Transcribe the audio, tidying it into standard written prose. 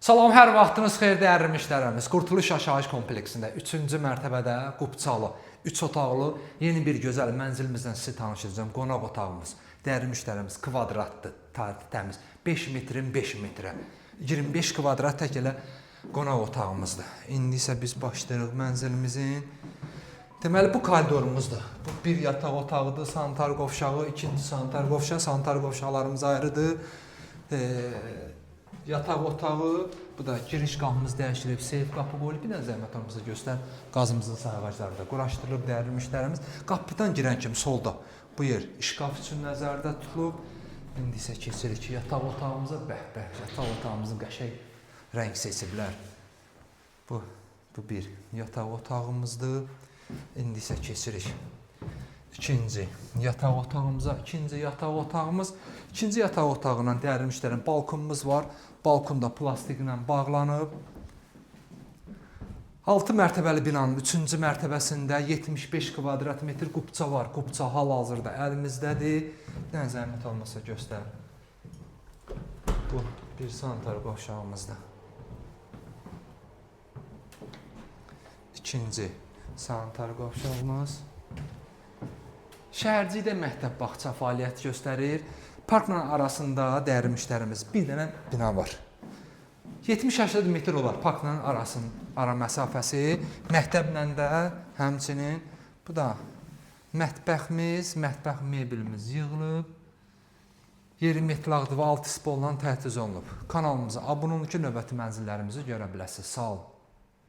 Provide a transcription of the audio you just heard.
Salam, hər vaxtınız xeyir dəyərli müştərimiz. Qurtuluş Yaşayış kompleksində 3-cü mərtəbədə qubçalı, 3 otaqlı yeni bir gözəl mənzilimizdən sizi tanışdıracağım. Qonaq otağımız, dəyərli müştərimiz kvadratdır, təmiz. 5 metrin 5 metrə. 25 kvadrat tək elə qonaq otağımızdır. İndi isə biz başlayırıq mənzilimizin. Deməli, bu koridorumuzdur. Bu bir yataq otağıdır, sanitar qovşağı, ikinci sanitar qovşağı. Sanitar qovşaqlarımız ayrıdır. Yataq otağı, bu da giriş qapımız dəyişilib, seyf qapı qoyulub. Bir də zəhmət olmasa göstər, qazımızın sayğacları da quraşdırılıb dəyərli müştərimiz. Qapıdan girən kimi solda bu yer şkaf üçün nəzərdə tutulub. İndi isə keçirik yataq otağımıza. Bəh, yataq otağımızın qəşəng rəng seçiblər. Bu bir yataq otağımızdır. İndi isə keçirik İkinci yataq otağımıza. İkinci yataq otağımız. İkinci yataq otağından dəyərli müştərim balkonumuz var. Balkon da plastik ilə bağlanıb. 6 mərtəbəli binanın 3-cü mərtəbəsində 75 kvadrat metr qubça var. Qubça hal-hazırda əlimizdədir. Bir dənə zəhmət olmasa göstər. Bu bir sanitar qovşağımızdır. İkinci sanitar qovşağımız. Şəhərcilikdə məktəb bağça fəaliyyət göstərir. Parkla arasında dəyərli müştərimiz bir dənə bina var. 70-80 metr olar parkla ara məsafəsi. Məktəblə də həmçinin bu da mətbəximiz, mətbəx meblimiz yığılıb. Yeri metlaqdır və altı spoldan təchiz olunub. Kanalımıza abunə olun ki, növbəti mənzillərimizi görə biləsiniz. Sağ olun.